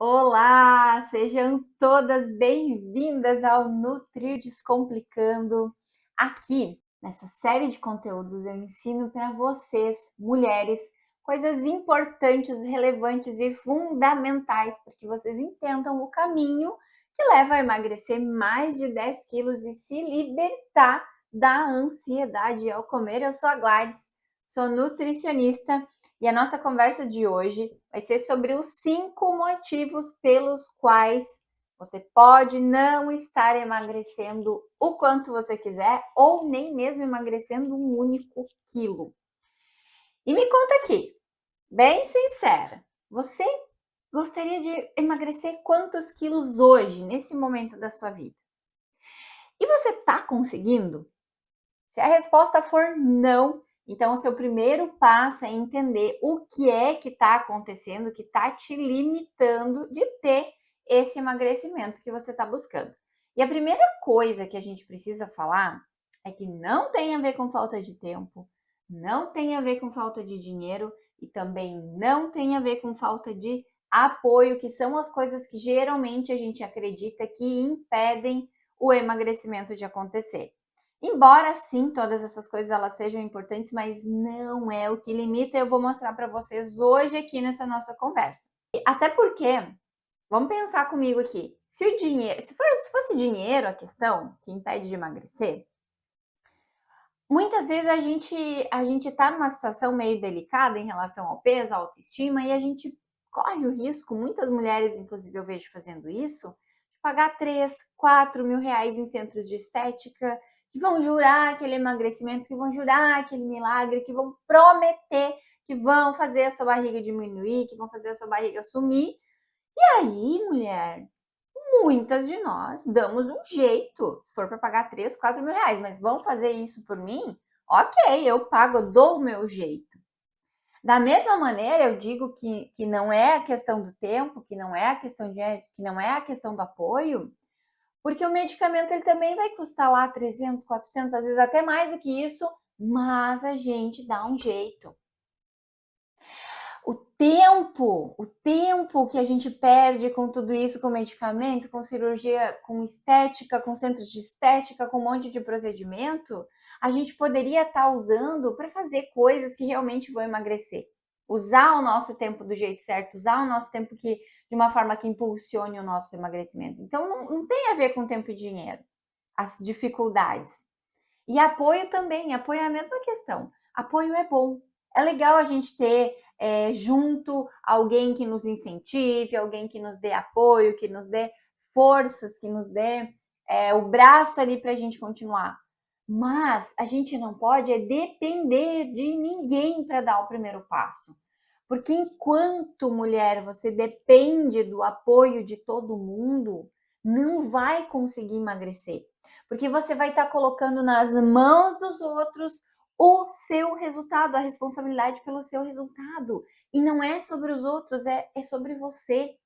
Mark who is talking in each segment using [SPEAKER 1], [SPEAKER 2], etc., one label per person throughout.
[SPEAKER 1] Olá, sejam todas bem-vindas ao Nutrir Descomplicando. Aqui, nessa série de conteúdos, eu ensino para vocês, mulheres, coisas importantes, relevantes e fundamentais para que vocês entendam o caminho que leva a emagrecer mais de 10 quilos e se libertar da ansiedade ao comer. Eu sou a Gladys, sou nutricionista e a nossa conversa de hoje vai ser sobre os 5 motivos pelos quais você pode não estar emagrecendo o quanto você quiser ou nem mesmo emagrecendo um único quilo. E me conta aqui, bem sincera, você gostaria de emagrecer quantos quilos hoje, nesse momento da sua vida? E você está conseguindo? Se a resposta for não, então o seu primeiro passo é entender o que é que está acontecendo, que está te limitando de ter esse emagrecimento que você está buscando. E a primeira coisa que a gente precisa falar é que não tem a ver com falta de tempo, não tem a ver com falta de dinheiro e também não tem a ver com falta de apoio, que são as coisas que geralmente a gente acredita que impedem o emagrecimento de acontecer. Embora sim, todas essas coisas elas sejam importantes, mas não é o que limita, eu vou mostrar para vocês hoje aqui nessa nossa conversa. Até porque, vamos pensar comigo aqui, se o dinheiro, se fosse dinheiro a questão que impede de emagrecer, muitas vezes a gente tá numa situação meio delicada em relação ao peso, à autoestima, e a gente corre o risco, muitas mulheres, inclusive eu vejo fazendo isso, de pagar 3, 4 mil reais em centros de estética, que vão jurar aquele emagrecimento, que vão jurar aquele milagre, que vão prometer que vão fazer a sua barriga diminuir, que vão fazer a sua barriga sumir. E aí, mulher, muitas de nós damos um jeito, se for para pagar 3, 4 mil reais, mas vão fazer isso por mim? Ok, eu pago, eu dou o meu jeito. Da mesma maneira, eu digo que não é a questão do tempo, que não é a questão de que não é a questão do apoio, porque o medicamento ele também vai custar lá 300, 400, às vezes até mais do que isso, mas a gente dá um jeito. O tempo que a gente perde com tudo isso, com medicamento, com cirurgia, com estética, com centros de estética, com um monte de procedimento, a gente poderia estar usando para fazer coisas que realmente vão emagrecer. Usar o nosso tempo do jeito certo, usar o nosso tempo de uma forma que impulsione o nosso emagrecimento. Então, não tem a ver com tempo e dinheiro, as dificuldades. E apoio também, apoio é a mesma questão. Apoio é bom. É legal a gente ter junto alguém que nos incentive, alguém que nos dê apoio, que nos dê forças, que nos dê o braço ali para a gente continuar. Mas a gente não pode depender de ninguém para dar o primeiro passo. Porque enquanto mulher você depende do apoio de todo mundo, não vai conseguir emagrecer. Porque você vai estar colocando nas mãos dos outros o seu resultado, a responsabilidade pelo seu resultado. E não é sobre os outros, é sobre você.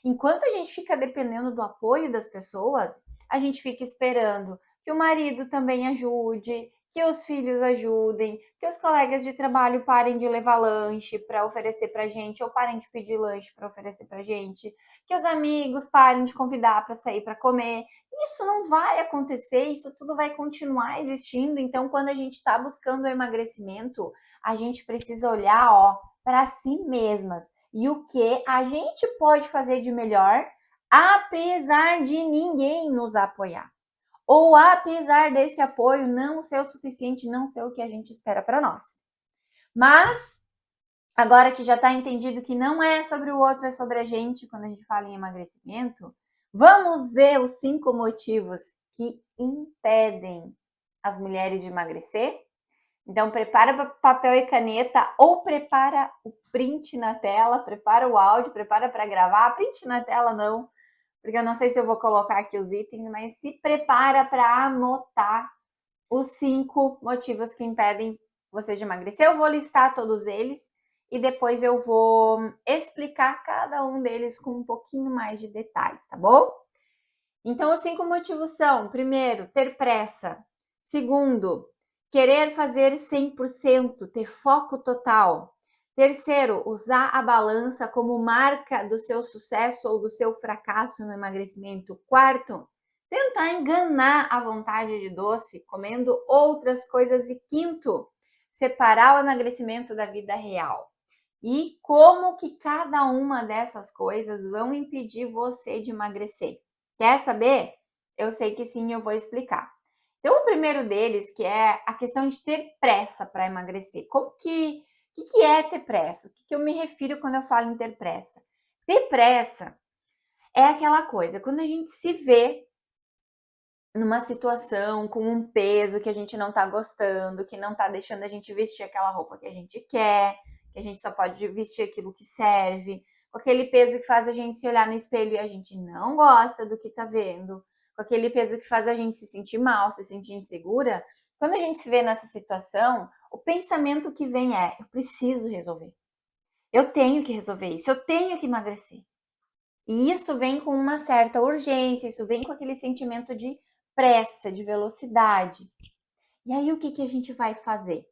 [SPEAKER 1] Enquanto a gente fica dependendo do apoio das pessoas, a gente fica esperando que o marido também ajude, que os filhos ajudem, que os colegas de trabalho parem de levar lanche para oferecer para gente ou parem de pedir lanche para oferecer para gente, que os amigos parem de convidar para sair para comer. Isso não vai acontecer, isso tudo vai continuar existindo. Então, quando a gente está buscando o emagrecimento, a gente precisa olhar, ó, para si mesmas e o que a gente pode fazer de melhor, apesar de ninguém nos apoiar. Ou apesar desse apoio não ser o suficiente, não ser o que a gente espera para nós. Mas, agora que já está entendido que não é sobre o outro, é sobre a gente, quando a gente fala em emagrecimento, vamos ver os 5 motivos que impedem as mulheres de emagrecer? Então, prepara papel e caneta ou prepara o print na tela, prepara o áudio, prepara para gravar. Print na tela não, porque eu não sei se eu vou colocar aqui os itens, mas se prepara para anotar os 5 motivos que impedem você de emagrecer. Eu vou listar todos eles e depois eu vou explicar cada um deles com um pouquinho mais de detalhes, tá bom? Então, os 5 motivos são: primeiro, ter pressa. Segundo, querer fazer 100%, ter foco total. Terceiro, usar a balança como marca do seu sucesso ou do seu fracasso no emagrecimento. Quarto, tentar enganar a vontade de doce comendo outras coisas. E quinto, separar o emagrecimento da vida real. E como que cada uma dessas coisas vão impedir você de emagrecer? Quer saber? Eu sei que sim, eu vou explicar. Então, o primeiro deles, que é a questão de ter pressa para emagrecer. O que é ter pressa? O que eu me refiro quando eu falo em ter pressa? Ter pressa é aquela coisa, quando a gente se vê numa situação com um peso que a gente não tá gostando, que não tá deixando a gente vestir aquela roupa que a gente quer, que a gente só pode vestir aquilo que serve, com aquele peso que faz a gente se olhar no espelho e a gente não gosta do que tá vendo, com aquele peso que faz a gente se sentir mal, se sentir insegura. Quando a gente se vê nessa situação, o pensamento que vem é: eu preciso resolver. Eu tenho que resolver isso, eu tenho que emagrecer. E isso vem com uma certa urgência, isso vem com aquele sentimento de pressa, de velocidade. E aí o que a gente vai fazer?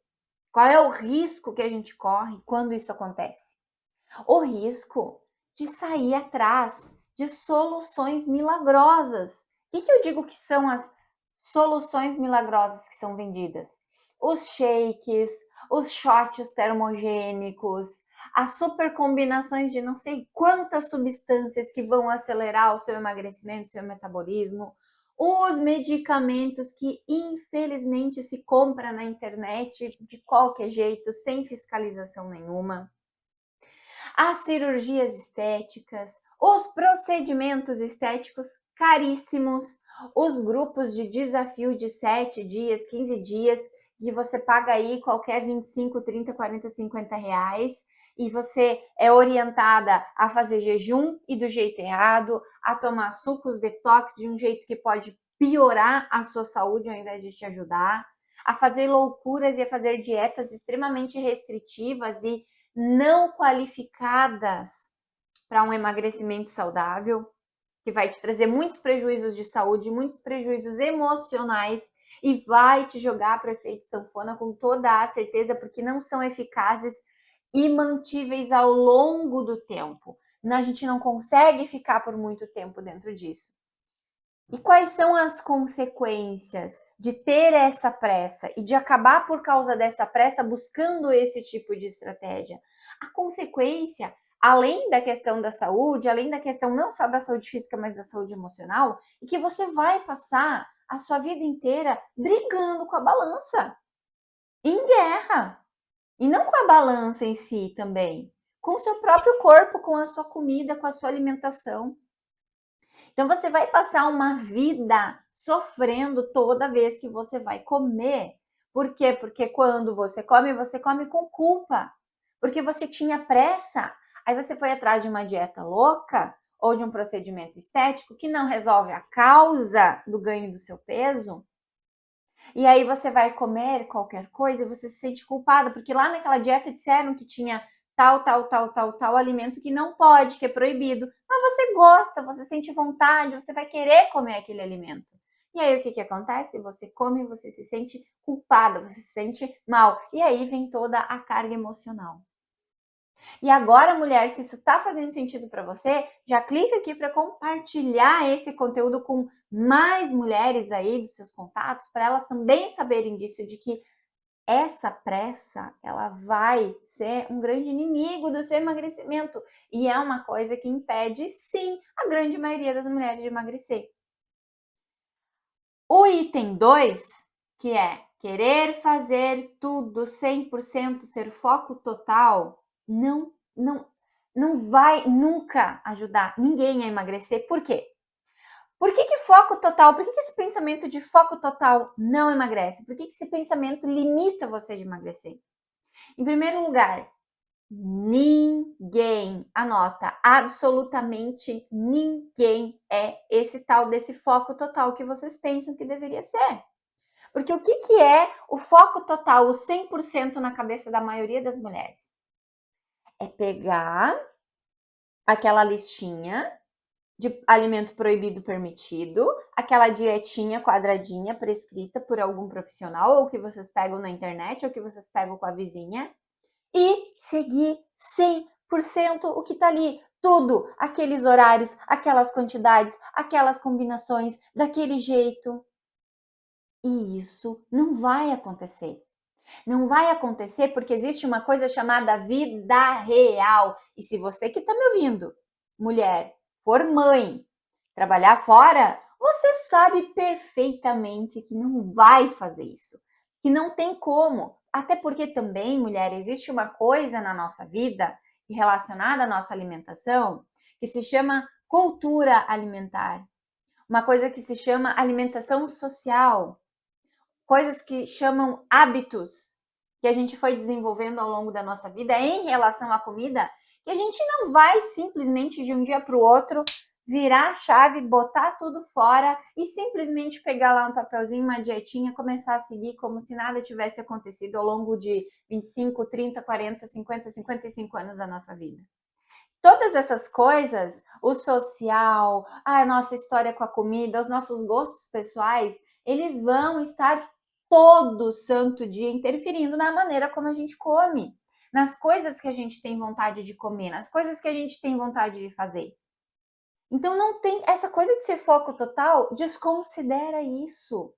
[SPEAKER 1] Qual é o risco que a gente corre quando isso acontece? O risco de sair atrás de soluções milagrosas. O que eu digo que são as soluções milagrosas que são vendidas? Os shakes, os shots termogênicos, as super combinações de não sei quantas substâncias que vão acelerar o seu emagrecimento, o seu metabolismo, os medicamentos que infelizmente se compra na internet de qualquer jeito, sem fiscalização nenhuma, as cirurgias estéticas, os procedimentos estéticos caríssimos, os grupos de desafio de 7 dias, 15 dias, que você paga aí qualquer 25, 30, 40, 50 reais, e você é orientada a fazer jejum e do jeito errado, a tomar sucos detox de um jeito que pode piorar a sua saúde ao invés de te ajudar, a fazer loucuras e a fazer dietas extremamente restritivas e não qualificadas para um emagrecimento saudável, que vai te trazer muitos prejuízos de saúde, muitos prejuízos emocionais e vai te jogar para o efeito sanfona com toda a certeza, porque não são eficazes e mantíveis ao longo do tempo. A gente não consegue ficar por muito tempo dentro disso. E quais são as consequências de ter essa pressa e de acabar por causa dessa pressa buscando esse tipo de estratégia? A consequência, além da questão da saúde, além da questão não só da saúde física, mas da saúde emocional, é que você vai passar a sua vida inteira brigando com a balança, em guerra. E não com a balança em si também, com o seu próprio corpo, com a sua comida, com a sua alimentação. Então você vai passar uma vida sofrendo toda vez que você vai comer. Por quê? Porque quando você come com culpa. Porque você tinha pressa. Aí você foi atrás de uma dieta louca ou de um procedimento estético que não resolve a causa do ganho do seu peso. E aí você vai comer qualquer coisa e você se sente culpada, porque lá naquela dieta disseram que tinha tal alimento que não pode, que é proibido. Mas você gosta, você sente vontade, você vai querer comer aquele alimento. E aí o que acontece? Você come, você se sente culpada, você se sente mal. E aí vem toda a carga emocional. E agora, mulher, se isso está fazendo sentido para você, já clica aqui para compartilhar esse conteúdo com mais mulheres aí dos seus contatos, para elas também saberem disso, de que essa pressa, ela vai ser um grande inimigo do seu emagrecimento. E é uma coisa que impede, sim, a grande maioria das mulheres de emagrecer. O item 2, que é querer fazer tudo 100%, ser foco total, não vai nunca ajudar ninguém a emagrecer. Por quê? Por que foco total? Por que esse pensamento de foco total não emagrece? Por que esse pensamento limita você de emagrecer? Em primeiro lugar, ninguém, anota, absolutamente ninguém é esse tal desse foco total que vocês pensam que deveria ser. Porque o que é o foco total, o 100% na cabeça da maioria das mulheres? É pegar aquela listinha de alimento proibido permitido, aquela dietinha quadradinha prescrita por algum profissional, ou que vocês pegam na internet, ou que vocês pegam com a vizinha, e seguir 100% o que está ali. Tudo, aqueles horários, aquelas quantidades, aquelas combinações, daquele jeito. E isso não vai acontecer. Não vai acontecer porque existe uma coisa chamada vida real. E se você que está me ouvindo, mulher, for mãe, trabalhar fora, você sabe perfeitamente que não vai fazer isso. Que não tem como. Até porque também, mulher, existe uma coisa na nossa vida relacionada à nossa alimentação que se chama cultura alimentar. Uma coisa que se chama alimentação social, coisas que chamam hábitos que a gente foi desenvolvendo ao longo da nossa vida em relação à comida, que a gente não vai simplesmente de um dia para o outro virar a chave, botar tudo fora e simplesmente pegar lá um papelzinho, uma dietinha, começar a seguir como se nada tivesse acontecido ao longo de 25, 30, 40, 50, 55 anos da nossa vida. Todas essas coisas, o social, a nossa história com a comida, os nossos gostos pessoais, eles vão estar todo santo dia interferindo na maneira como a gente come, nas coisas que a gente tem vontade de comer, nas coisas que a gente tem vontade de fazer. Então não tem essa coisa de ser foco total, desconsidera isso.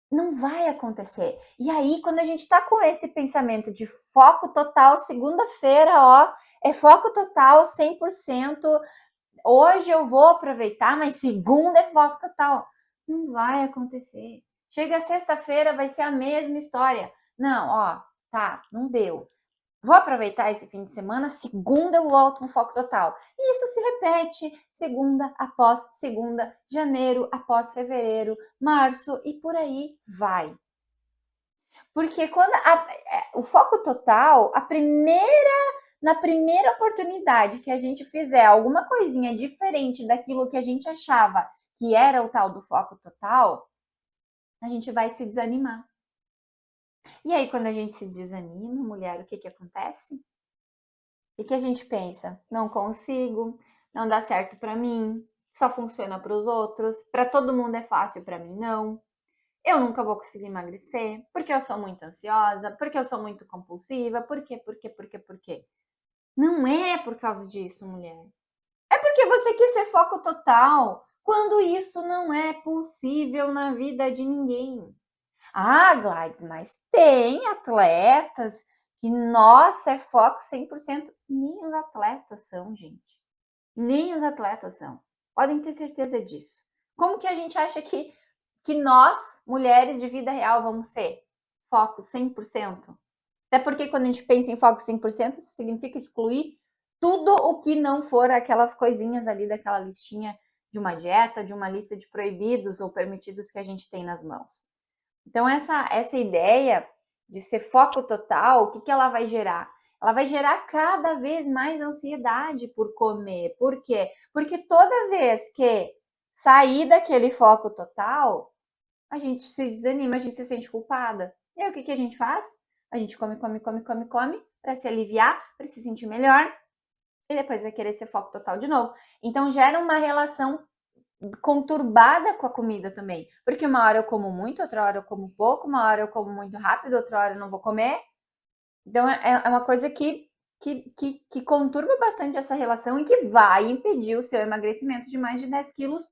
[SPEAKER 1] Não vai acontecer. E aí, quando a gente tá com esse pensamento de foco total, segunda-feira, ó, é foco total, 100%. Hoje eu vou aproveitar, mas segunda é foco total. Não vai acontecer. Chega sexta-feira, vai ser a mesma história. Não, ó, tá, não deu. Vou aproveitar esse fim de semana, segunda eu volto no foco total. E isso se repete segunda após segunda, janeiro após fevereiro, março e por aí vai. Porque quando o foco total, na primeira oportunidade que a gente fizer alguma coisinha diferente daquilo que a gente achava que era o tal do foco total, a gente vai se desanimar. E aí, quando a gente se desanima, mulher, o que que acontece? O que a gente pensa? Não consigo, não dá certo para mim, só funciona para os outros, para todo mundo é fácil, para mim não. Eu nunca vou conseguir emagrecer, porque eu sou muito ansiosa, porque eu sou muito compulsiva, por quê, por quê, por quê, por quê? Não é por causa disso, mulher. É porque você quis ser foco total, quando isso não é possível na vida de ninguém. Ah, Gladys, mas tem atletas que, nossa, é foco 100%. Nem os atletas são, gente. Nem os atletas são. Podem ter certeza disso. Como que a gente acha que nós, mulheres de vida real, vamos ser? Foco 100%? Até porque quando a gente pensa em foco 100%, isso significa excluir tudo o que não for aquelas coisinhas ali daquela listinha de uma dieta, de uma lista de proibidos ou permitidos que a gente tem nas mãos. Então, essa ideia de ser foco total, o que ela vai gerar? Ela vai gerar cada vez mais ansiedade por comer. Por quê? Porque toda vez que sair daquele foco total, a gente se desanima, a gente se sente culpada. E aí o que a gente faz? A gente come, come, come, come, come para se aliviar, para se sentir melhor e depois vai querer ser foco total de novo. Então gera uma relação conturbada com a comida também. Porque uma hora eu como muito, outra hora eu como pouco, uma hora eu como muito rápido, outra hora eu não vou comer. Então é uma coisa que conturba bastante essa relação e que vai impedir o seu emagrecimento de mais de 10 quilos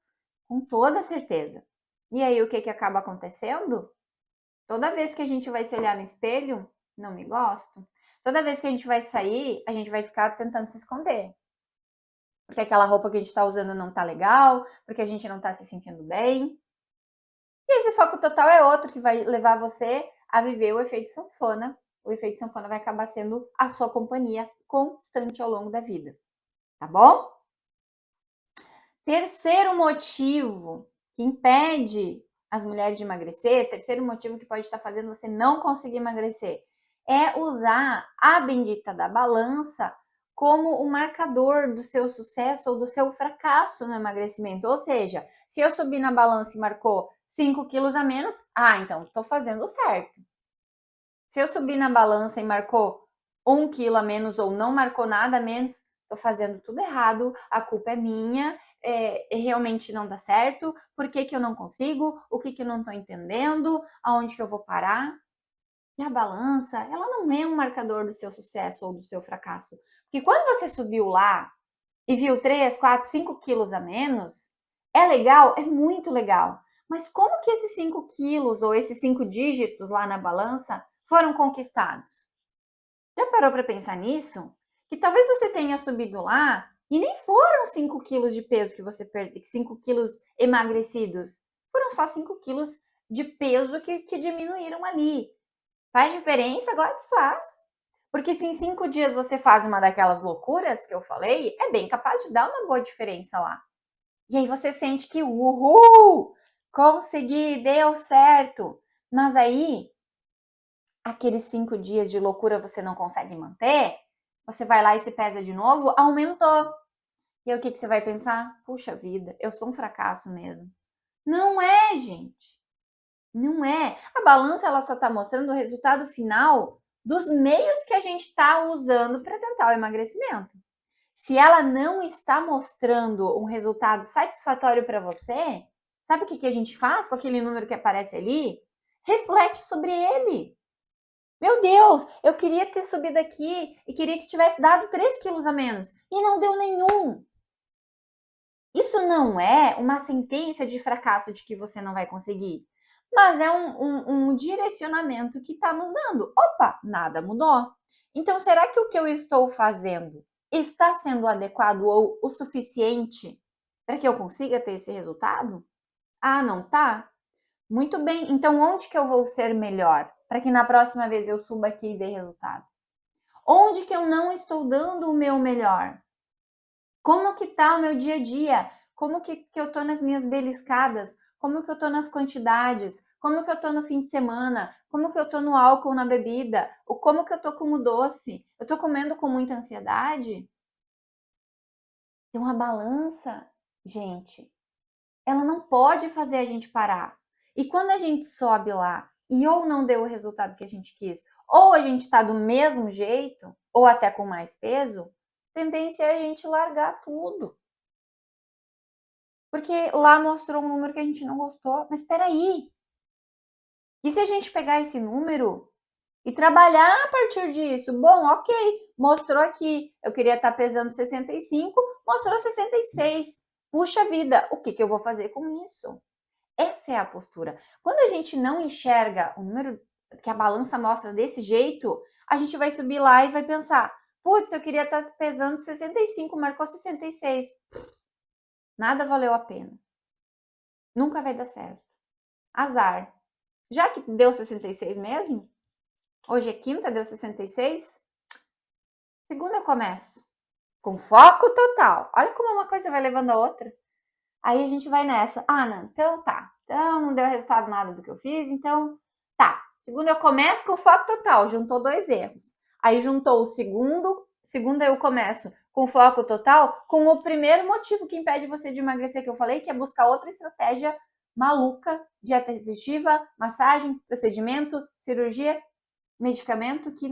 [SPEAKER 1] com toda certeza. E aí o que acaba acontecendo? Toda vez que a gente vai se olhar no espelho, não me gosto. Toda vez que a gente vai sair, a gente vai ficar tentando se esconder. Porque aquela roupa que a gente tá usando não tá legal, porque a gente não tá se sentindo bem. E esse foco total é outro que vai levar você a viver o efeito sanfona. O efeito sanfona vai acabar sendo a sua companhia constante ao longo da vida. Tá bom? Terceiro motivo que impede as mulheres de emagrecer, terceiro motivo que pode estar fazendo você não conseguir emagrecer, é usar a bendita da balança como o marcador do seu sucesso ou do seu fracasso no emagrecimento. Ou seja, se eu subir na balança e marcou 5 quilos a menos, então estou fazendo certo. Se eu subir na balança e marcou 1 quilo a menos ou não marcou nada a menos, estou fazendo tudo errado, a culpa é minha, realmente não dá certo, por que eu não consigo, o que eu não estou entendendo, aonde que eu vou parar? que a balança, ela não é um marcador do seu sucesso ou do seu fracasso. Porque quando você subiu lá e viu 3, 4, 5 quilos a menos, é legal? É muito legal. Mas como que esses 5 quilos ou esses 5 dígitos lá na balança foram conquistados? Já parou para pensar nisso? Que talvez você tenha subido lá e nem foram 5 quilos de peso que você perdeu, 5 quilos emagrecidos. Foram só 5 quilos de peso que diminuíram ali. Faz diferença? Agora desfaz. Porque se em 5 dias você faz uma daquelas loucuras que eu falei, é bem capaz de dar uma boa diferença lá. E aí você sente que, uhul, consegui, deu certo. Mas aí, aqueles 5 dias de loucura você não consegue manter, você vai lá e se pesa de novo, aumentou. E aí o que você vai pensar? Puxa vida, eu sou um fracasso mesmo. Não é, gente. Não é. A balança ela só está mostrando o resultado final dos meios que a gente está usando para tentar o emagrecimento. Se ela não está mostrando um resultado satisfatório para você, sabe o que a gente faz com aquele número que aparece ali? Reflete sobre ele. Meu Deus, eu queria ter subido aqui e queria que tivesse dado 3 quilos a menos. E não deu nenhum. Isso não é uma sentença de fracasso de que você não vai conseguir, mas é um direcionamento que está nos dando. Opa, nada mudou. Então, será que o que eu estou fazendo está sendo adequado ou o suficiente para que eu consiga ter esse resultado? Ah, não tá? Muito bem. Então, onde que eu vou ser melhor para que na próxima vez eu suba aqui e dê resultado? Onde que eu não estou dando o meu melhor? Como que tá o meu dia a dia? Como que eu tô nas minhas beliscadas? Como que eu tô nas quantidades? Como que eu tô no fim de semana? Como que eu tô no álcool, na bebida? Ou como que eu tô com o doce? Eu tô comendo com muita ansiedade? Tem uma balança, gente. Ela não pode fazer a gente parar. E quando a gente sobe lá e ou não deu o resultado que a gente quis, ou a gente tá do mesmo jeito, ou até com mais peso, tendência é a gente largar tudo. Porque lá mostrou um número que a gente não gostou. Mas espera aí. E se a gente pegar esse número e trabalhar a partir disso? Bom, ok, mostrou aqui. Eu queria estar pesando 65, mostrou 66. Puxa vida, o que eu vou fazer com isso? Essa é a postura. Quando a gente não enxerga o número que a balança mostra desse jeito, a gente vai subir lá e vai pensar: putz, eu queria estar pesando 65, marcou 66. Nada valeu a pena. Nunca vai dar certo. Azar. Já que deu 66 mesmo, hoje é quinta, deu 66, segunda eu começo. Com foco total. Olha como uma coisa vai levando a outra. Aí a gente vai nessa. Ah, não, então tá. Então não deu resultado nada do que eu fiz, então tá. Segunda eu começo com foco total, juntou 2 erros. Aí juntou o segundo, segunda eu começo com foco total, com o primeiro motivo que impede você de emagrecer que eu falei, que é buscar outra estratégia maluca, dieta restritiva, massagem, procedimento, cirurgia, medicamento que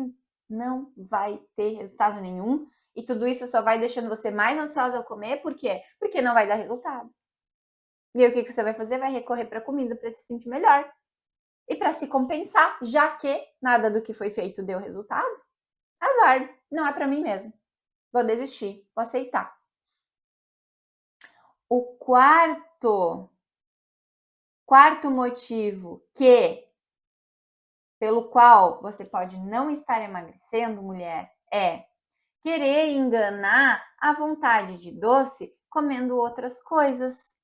[SPEAKER 1] não vai ter resultado nenhum. E tudo isso só vai deixando você mais ansiosa ao comer, por quê? Porque não vai dar resultado. E aí o que você vai fazer? Vai recorrer para a comida para se sentir melhor. E para se compensar, já que nada do que foi feito deu resultado, azar, não é para mim mesmo. Vou desistir, vou aceitar. O quarto motivo pelo qual você pode não estar emagrecendo, mulher, é querer enganar a vontade de doce comendo outras coisas.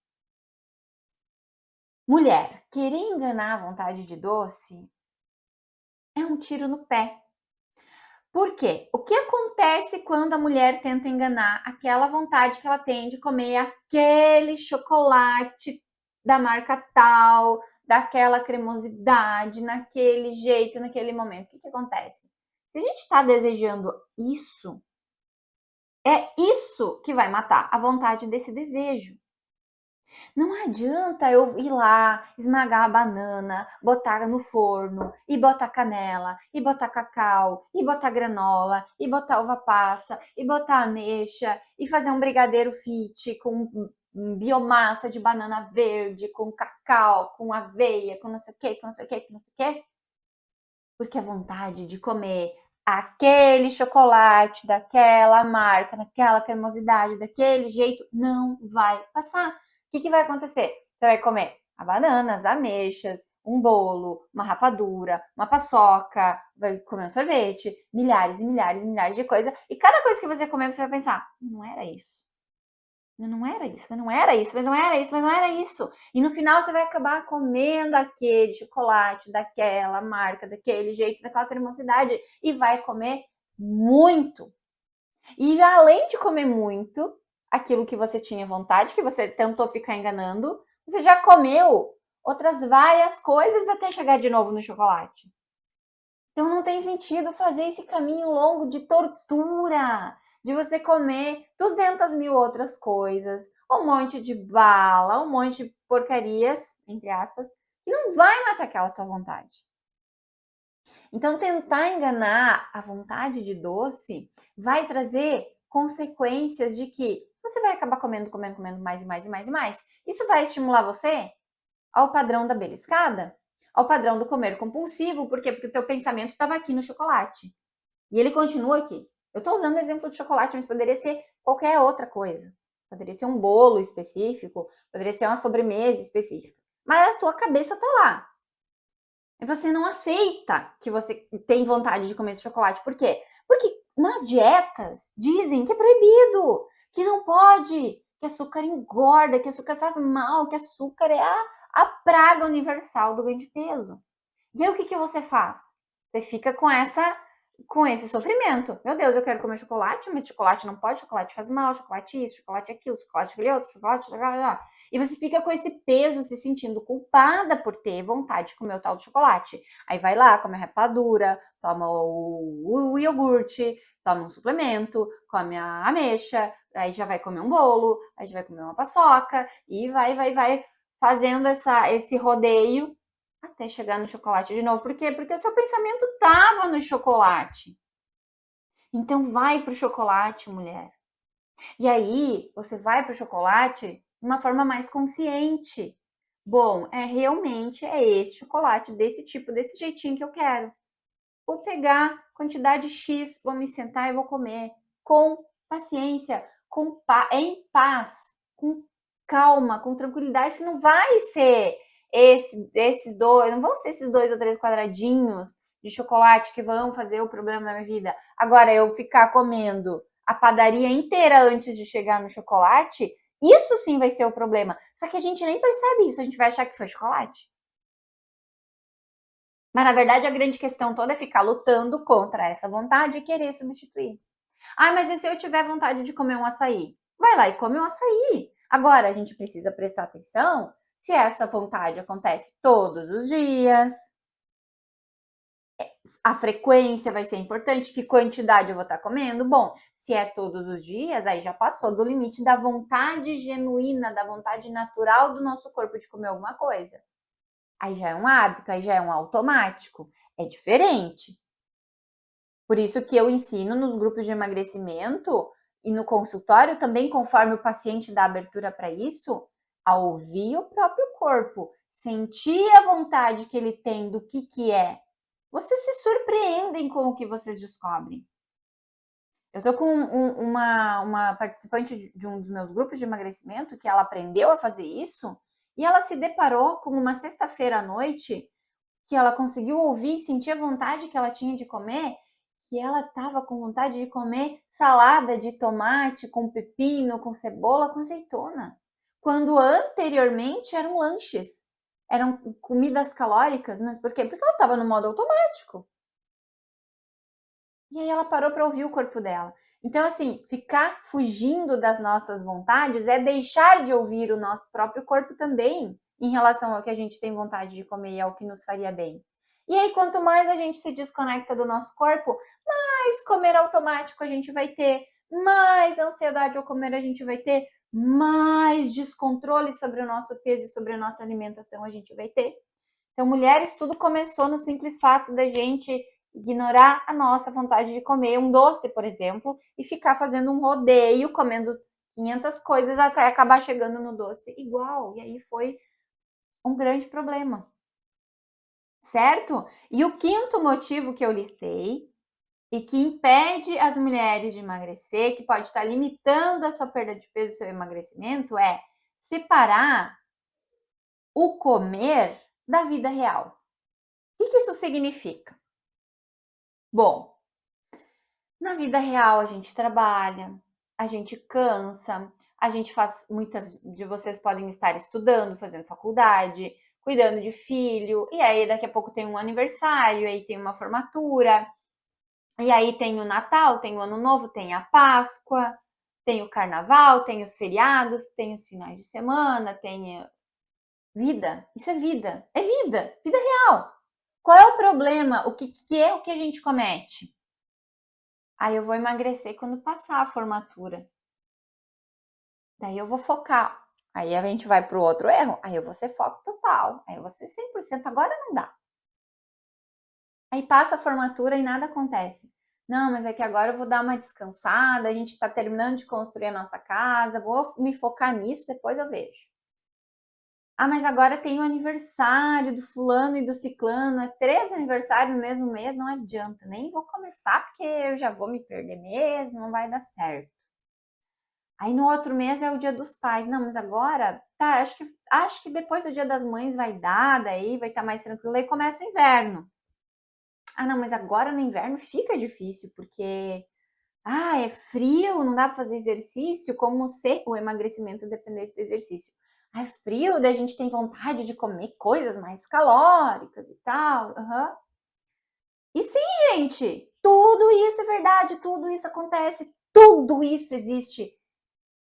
[SPEAKER 1] Mulher, querer enganar a vontade de doce é um tiro no pé. Por quê? O que acontece quando a mulher tenta enganar aquela vontade que ela tem de comer aquele chocolate da marca tal, daquela cremosidade, naquele jeito, naquele momento? O que acontece? Se a gente está desejando isso, é isso que vai matar a vontade desse desejo. Não adianta eu ir lá, esmagar a banana, botar no forno, e botar canela, e botar cacau, e botar granola, e botar uva passa, e botar ameixa, e fazer um brigadeiro fit com biomassa de banana verde, com cacau, com aveia, com não sei o que, com não sei o que, com não sei o que. Porque a vontade de comer aquele chocolate, daquela marca, daquela cremosidade, daquele jeito, não vai passar. O que vai acontecer? Você vai comer a banana, as ameixas, um bolo, uma rapadura, uma paçoca, vai comer um sorvete, milhares e milhares e milhares de coisas. E cada coisa que você comer, você vai pensar: não era isso. Mas não era isso, mas não era isso, mas não era isso, mas não era isso. E no final você vai acabar comendo aquele chocolate, daquela marca, daquele jeito, daquela cremosidade e vai comer muito. E além de comer muito, aquilo que você tinha vontade, que você tentou ficar enganando, você já comeu outras várias coisas até chegar de novo no chocolate. Então não tem sentido fazer esse caminho longo de tortura, de você comer 200 mil outras coisas, um monte de bala, um monte de porcarias, entre aspas, que não vai matar aquela tua vontade. Então tentar enganar a vontade de doce vai trazer consequências de que você vai acabar comendo, comendo, comendo mais e mais e mais e mais. Isso vai estimular você ao padrão da beliscada, ao padrão do comer compulsivo, por quê? Porque o teu pensamento estava aqui no chocolate. E ele continua aqui. Eu estou usando o exemplo de chocolate, mas poderia ser qualquer outra coisa. Poderia ser um bolo específico, poderia ser uma sobremesa específica. Mas a tua cabeça está lá. E você não aceita que você tem vontade de comer esse chocolate. Por quê? Porque nas dietas dizem que é proibido, que não pode, que açúcar engorda, que açúcar faz mal, que açúcar é a praga universal do ganho de peso. E aí o que você faz? Você fica com esse sofrimento. Meu Deus, eu quero comer chocolate, mas chocolate não pode, chocolate faz mal, chocolate isso, chocolate aquilo, chocolate aquele outro, chocolate. E você fica com esse peso, se sentindo culpada por ter vontade de comer o tal do chocolate. Aí vai lá, come a rapadura, toma o iogurte, toma um suplemento, come a ameixa, aí já vai comer um bolo, aí já vai comer uma paçoca, e vai fazendo esse rodeio até chegar no chocolate de novo. Por quê? Porque o seu pensamento estava no chocolate. Então vai pro chocolate, mulher. E aí você vai pro chocolate de uma forma mais consciente. Bom, realmente é esse chocolate desse tipo, desse jeitinho que eu quero. Vou pegar quantidade X, vou me sentar e vou comer com paciência, em paz, com calma, com tranquilidade, que não vai ser esses dois, não vão ser esses 2 ou 3 quadradinhos de chocolate que vão fazer o problema na minha vida. Agora, eu ficar comendo a padaria inteira antes de chegar no chocolate, isso sim vai ser o problema. Só que a gente nem percebe isso, a gente vai achar que foi chocolate. Mas na verdade a grande questão toda é ficar lutando contra essa vontade e querer substituir. Ah, mas e se eu tiver vontade de comer um açaí? Vai lá e come um açaí. Agora a gente precisa prestar atenção se essa vontade acontece todos os dias, a frequência vai ser importante, que quantidade eu vou estar comendo. Bom, se é todos os dias, aí já passou do limite da vontade genuína, da vontade natural do nosso corpo de comer alguma coisa. Aí já é um hábito, aí já é um automático. É diferente. Por isso que eu ensino nos grupos de emagrecimento e no consultório também, conforme o paciente dá abertura para isso, a ouvir o próprio corpo, sentir a vontade que ele tem do que é. Vocês se surpreendem com o que vocês descobrem. Eu estou com uma participante de um dos meus grupos de emagrecimento que ela aprendeu a fazer isso e ela se deparou com uma sexta-feira à noite que ela conseguiu ouvir e sentir a vontade que ela tinha de comer, que ela estava com vontade de comer salada de tomate com pepino, com cebola, com azeitona. Quando anteriormente eram lanches, eram comidas calóricas, mas por quê? Porque ela estava no modo automático. E aí ela parou para ouvir o corpo dela. Então, assim, ficar fugindo das nossas vontades é deixar de ouvir o nosso próprio corpo também, em relação ao que a gente tem vontade de comer e ao que nos faria bem. E aí, quanto mais a gente se desconecta do nosso corpo, mais comer automático a gente vai ter, mais ansiedade ao comer a gente vai ter, mais descontrole sobre o nosso peso e sobre a nossa alimentação a gente vai ter. Então, mulheres, tudo começou no simples fato da gente ignorar a nossa vontade de comer um doce, por exemplo, e ficar fazendo um rodeio, comendo 500 coisas até acabar chegando no doce igual. E aí foi um grande problema. certo? E o quinto motivo que eu listei e que impede as mulheres de emagrecer, que pode estar limitando a sua perda de peso e seu emagrecimento, é separar o comer da vida real. O que isso significa? Bom, na vida real a gente trabalha, a gente cansa, a gente faz. Muitas de vocês podem estar estudando, fazendo faculdade, cuidando de filho, e aí daqui a pouco tem um aniversário, aí tem uma formatura, e aí tem o Natal, tem o Ano Novo, tem a Páscoa, tem o Carnaval, tem os feriados, tem os finais de semana, tem vida. Isso é vida. É vida. Vida real. Qual é o problema? O que é o que a gente comete? Aí eu vou emagrecer quando passar a formatura. Daí eu vou focar. Aí a gente vai para o outro erro. Aí eu vou ser foco total. Aí eu vou ser 100%. Agora não dá. Aí passa a formatura e nada acontece. Não, mas é que agora eu vou dar uma descansada. A gente está terminando de construir a nossa casa. Vou me focar nisso, depois eu vejo. Ah, mas agora tem o aniversário do fulano e do ciclano. É 3 aniversários no mesmo mês. Não adianta. Nem vou começar porque eu já vou me perder mesmo. Não vai dar certo. Aí no outro mês é o Dia dos Pais. Não, mas agora, tá, acho que depois do Dia das Mães vai dar, daí vai estar mais tranquilo. Aí começa o inverno. Ah, não, mas agora no inverno fica difícil, porque é frio, não dá para fazer exercício, como se o emagrecimento dependesse do exercício. É frio, daí a gente tem vontade de comer coisas mais calóricas e tal. Uhum. E sim, gente, tudo isso é verdade, tudo isso acontece, tudo isso existe.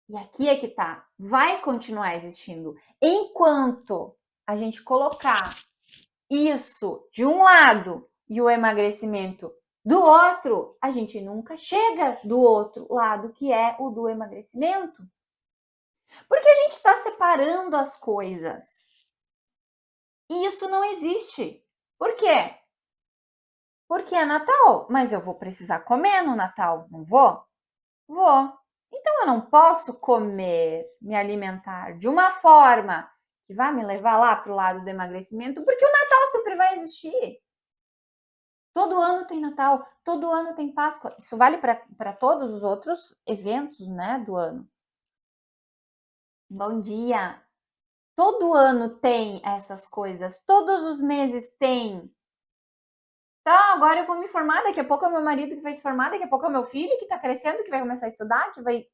[SPEAKER 1] E aqui é que tá, vai continuar existindo. Enquanto a gente colocar isso de um lado e o emagrecimento do outro, a gente nunca chega do outro lado, que é o do emagrecimento. Porque a gente está separando as coisas. E isso não existe. Por quê? Porque é Natal, mas eu vou precisar comer no Natal, não vou? Vou. Então eu não posso comer, me alimentar de uma forma que vai me levar lá para o lado do emagrecimento, porque o Natal sempre vai existir. Todo ano tem Natal, todo ano tem Páscoa. Isso vale para todos os outros eventos, né, do ano. Bom dia. Todo ano tem essas coisas, todos os meses tem. Tá, agora eu vou me formar, daqui a pouco é o meu marido que vai se formar, daqui a pouco é o meu filho que tá crescendo, que vai começar a estudar, que vai.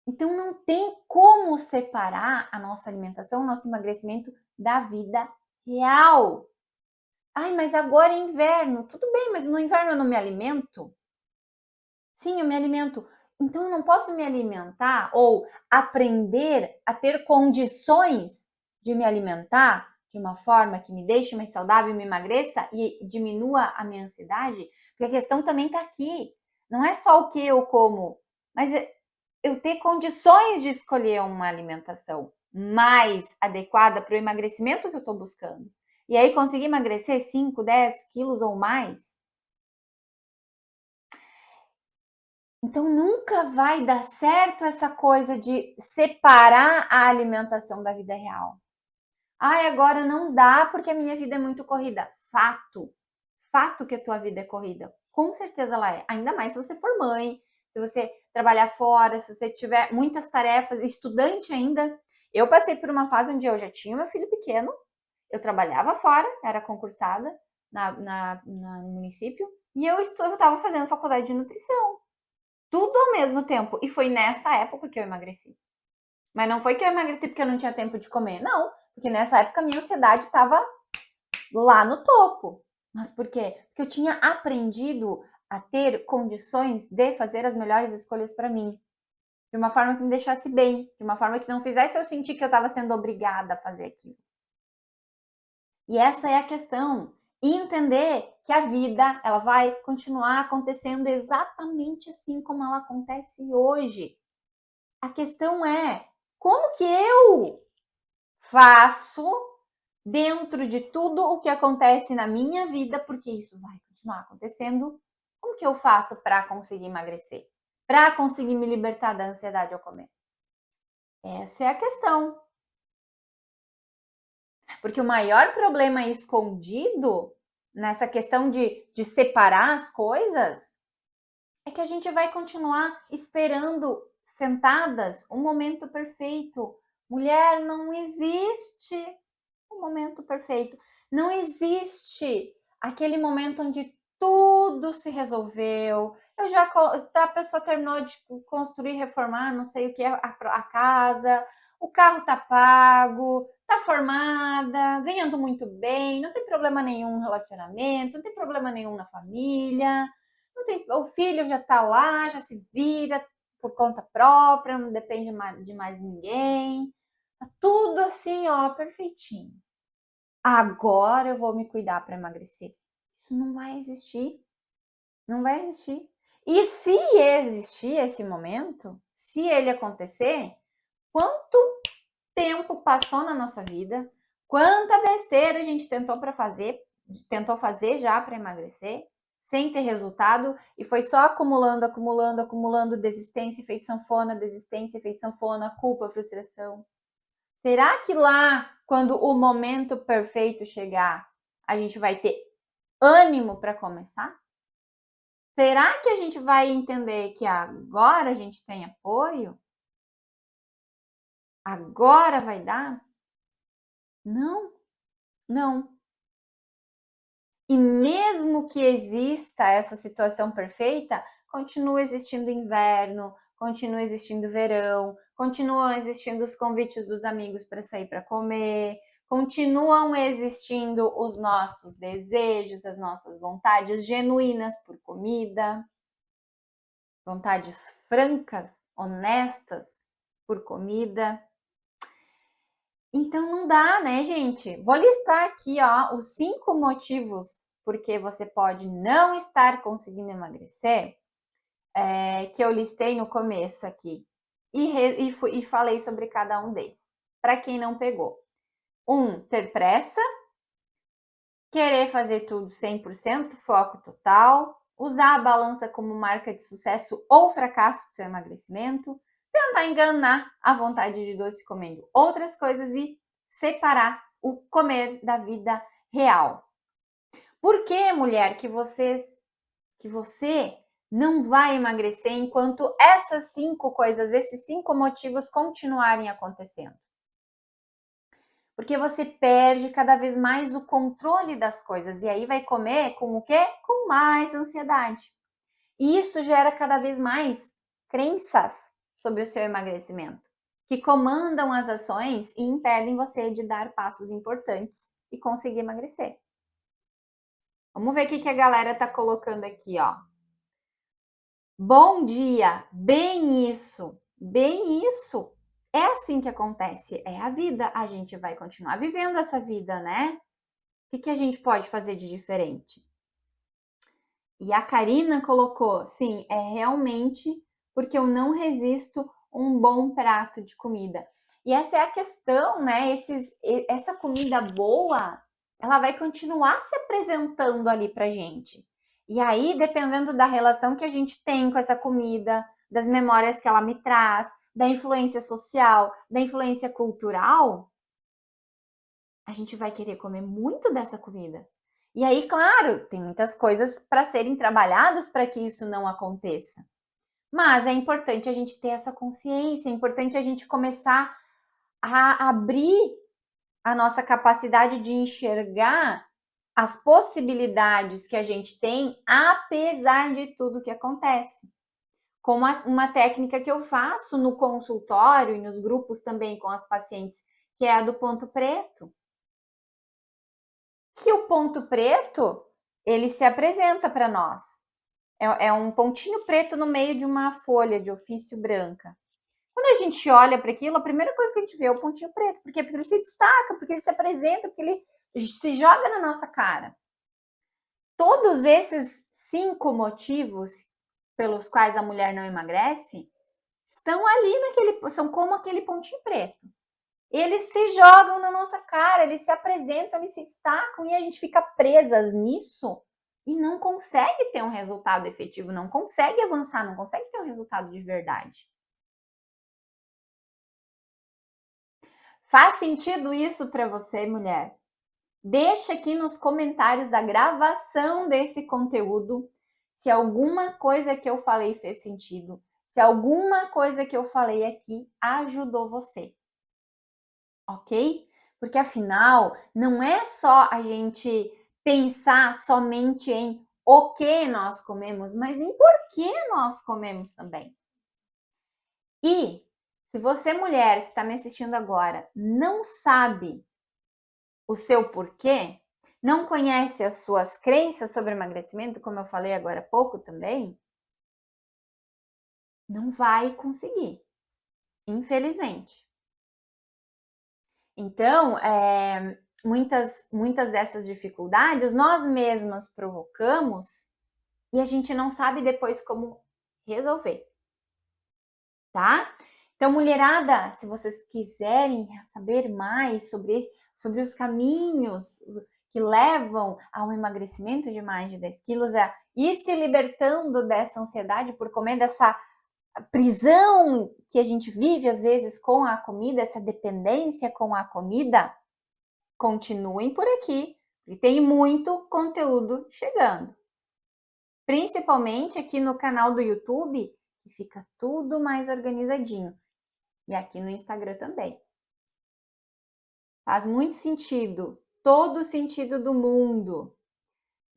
[SPEAKER 1] Então não tem como separar a nossa alimentação, o nosso emagrecimento da vida real. Ai, mas agora é inverno. Tudo bem, mas no inverno eu não me alimento? Sim, eu me alimento. Então eu não posso me alimentar ou aprender a ter condições de me alimentar de uma forma que me deixe mais saudável, me emagreça e diminua a minha ansiedade? Porque a questão também está aqui. Não é só o que eu como, mas eu ter condições de escolher uma alimentação mais adequada para o emagrecimento que eu estou buscando. E aí conseguir emagrecer 5, 10 quilos ou mais. Então nunca vai dar certo essa coisa de separar a alimentação da vida real. Ai, agora não dá porque a minha vida é muito corrida. Fato. Fato que a tua vida é corrida. Com certeza ela é. Ainda mais se você for mãe, se você trabalhar fora, se você tiver muitas tarefas, estudante ainda. Eu passei por uma fase onde eu já tinha meu filho pequeno, eu trabalhava fora, era concursada no município, e eu estava fazendo faculdade de nutrição. Tudo ao mesmo tempo. E foi nessa época que eu emagreci. Mas não foi que eu emagreci porque eu não tinha tempo de comer. Não. Porque nessa época a minha ansiedade estava lá no topo. Mas por quê? Porque eu tinha aprendido a ter condições de fazer as melhores escolhas para mim. De uma forma que me deixasse bem. De uma forma que não fizesse eu sentir que eu estava sendo obrigada a fazer aquilo. E essa é a questão. E entender que a vida ela vai continuar acontecendo exatamente assim como ela acontece hoje. A questão é como que eu faço dentro de tudo o que acontece na minha vida, porque isso vai continuar acontecendo. Como que eu faço para conseguir emagrecer? Para conseguir me libertar da ansiedade ao comer? Essa é a questão. Porque o maior problema escondido nessa questão de separar as coisas é que a gente vai continuar esperando sentadas o momento perfeito. Mulher, não existe o momento perfeito. Não existe aquele momento onde tudo se resolveu. A pessoa terminou de construir, reformar, não sei o que, a casa, o carro tá pago, tá formada, ganhando muito bem, não tem problema nenhum no relacionamento, não tem problema nenhum na família, não tem, o filho já tá lá, já se vira por conta própria, não depende de mais ninguém. Tá tudo assim, ó, perfeitinho. Agora eu vou me cuidar para emagrecer. Isso não vai existir. Não vai existir. E se existir esse momento, se ele acontecer, quanto tempo passou na nossa vida? Quanta besteira a gente tentou fazer já para emagrecer, sem ter resultado, e foi só acumulando, acumulando, acumulando desistência, efeito sanfona, desistência, efeito sanfona, culpa, frustração. Será que lá, quando o momento perfeito chegar, a gente vai ter ânimo para começar? Será que a gente vai entender que agora a gente tem apoio? Agora vai dar? Não, não. E mesmo que exista essa situação perfeita, continua existindo inverno, continua existindo verão, continuam existindo os convites dos amigos para sair para comer, continuam existindo os nossos desejos, as nossas vontades genuínas por comida, vontades francas, honestas por comida. Então não dá, né, gente? Vou listar aqui, ó, os 5 motivos porque você pode não estar conseguindo emagrecer, que eu listei no começo aqui. E falei sobre cada um deles. Para quem não pegou. 1, ter pressa. Querer fazer tudo 100%, foco total. Usar a balança como marca de sucesso ou fracasso do seu emagrecimento. Tentar enganar a vontade de doce comendo outras coisas e separar o comer da vida real. Por que, mulher, que você não vai emagrecer enquanto essas 5 coisas, esses 5 motivos continuarem acontecendo? Porque você perde cada vez mais o controle das coisas e aí vai comer com o quê? Com mais ansiedade. E isso gera cada vez mais crenças sobre o seu emagrecimento, que comandam as ações e impedem você de dar passos importantes e conseguir emagrecer. Vamos ver o que a galera tá colocando aqui, ó. Bom dia, bem isso, bem isso. É assim que acontece, é a vida. A gente vai continuar vivendo essa vida, né? O que a gente pode fazer de diferente? E a Karina colocou, sim, é realmente porque eu não resisto um bom prato de comida. E essa é a questão, né? Essa comida boa, ela vai continuar se apresentando ali pra gente. E aí, dependendo da relação que a gente tem com essa comida, das memórias que ela me traz, da influência social, da influência cultural, a gente vai querer comer muito dessa comida. E aí, claro, tem muitas coisas para serem trabalhadas para que isso não aconteça. Mas é importante a gente ter essa consciência, é importante a gente começar a abrir a nossa capacidade de enxergar as possibilidades que a gente tem, apesar de tudo que acontece. Como uma técnica que eu faço no consultório e nos grupos também com as pacientes, que é a do ponto preto. Que o ponto preto, ele se apresenta para nós. É um pontinho preto no meio de uma folha de ofício branca. Quando a gente olha para aquilo, a primeira coisa que a gente vê é o pontinho preto. Por quê? Porque ele se destaca, porque ele se apresenta, porque ele se joga na nossa cara. Todos esses 5 motivos pelos quais a mulher não emagrece estão ali são como aquele pontinho preto. Eles se jogam na nossa cara, eles se apresentam, eles se destacam e a gente fica presas nisso e não consegue ter um resultado efetivo, não consegue avançar, não consegue ter um resultado de verdade. Faz sentido isso para você, mulher? Deixa aqui nos comentários da gravação desse conteúdo se alguma coisa que eu falei fez sentido, se alguma coisa que eu falei aqui ajudou você, ok? Porque afinal, não é só a gente pensar somente em o que nós comemos, mas em por que nós comemos também. E se você, mulher que está me assistindo agora, não sabe o seu porquê, não conhece as suas crenças sobre emagrecimento, como eu falei agora há pouco também, não vai conseguir, infelizmente. Então, muitas dessas dificuldades nós mesmas provocamos e a gente não sabe depois como resolver, tá? Então, mulherada, se vocês quiserem saber mais sobre os caminhos que levam ao emagrecimento de mais de 10 quilos, a ir se libertando dessa ansiedade por comer, dessa prisão que a gente vive às vezes com a comida, essa dependência com a comida, continuem por aqui, e tem muito conteúdo chegando. Principalmente aqui no canal do YouTube, que fica tudo mais organizadinho. E aqui no Instagram também. Faz muito sentido, todo o sentido do mundo.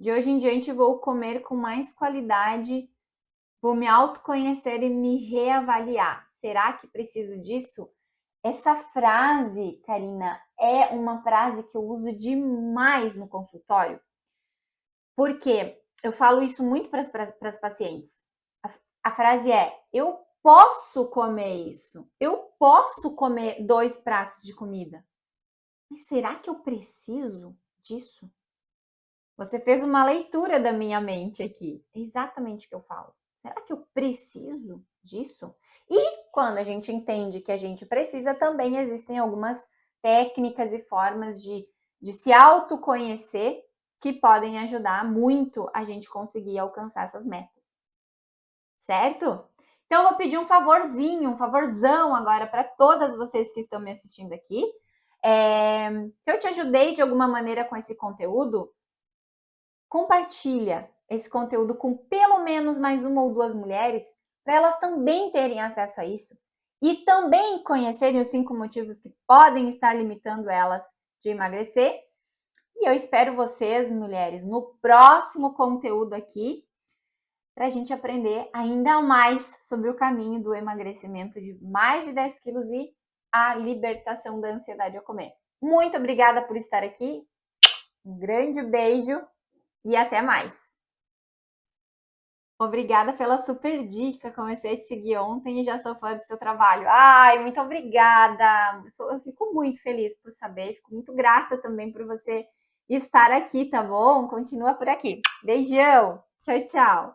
[SPEAKER 1] De hoje em diante vou comer com mais qualidade, vou me autoconhecer e me reavaliar. Será que preciso disso? Essa frase, Karina, é uma frase que eu uso demais no consultório, porque eu falo isso muito para as pacientes. A frase é: eu posso comer isso, eu posso comer 2 pratos de comida. Mas será que eu preciso disso? Você fez uma leitura da minha mente aqui. É exatamente o que eu falo. Será que eu preciso disso? E quando a gente entende que a gente precisa, também existem algumas técnicas e formas de se autoconhecer que podem ajudar muito a gente conseguir alcançar essas metas. Certo? Então, eu vou pedir um favorzinho, um favorzão agora para todas vocês que estão me assistindo aqui. Se eu te ajudei de alguma maneira com esse conteúdo, compartilha esse conteúdo com pelo menos mais uma ou duas mulheres, para elas também terem acesso a isso e também conhecerem os 5 motivos que podem estar limitando elas de emagrecer. E eu espero vocês, mulheres, no próximo conteúdo aqui, para a gente aprender ainda mais sobre o caminho do emagrecimento de mais de 10 quilos e a libertação da ansiedade ao comer. Muito obrigada por estar aqui, um grande beijo e até mais! Obrigada pela super dica, comecei a te seguir ontem e já sou fã do seu trabalho. Ai, muito obrigada! Eu fico muito feliz por saber, fico muito grata também por você estar aqui, tá bom? Continua por aqui. Beijão! Tchau, tchau!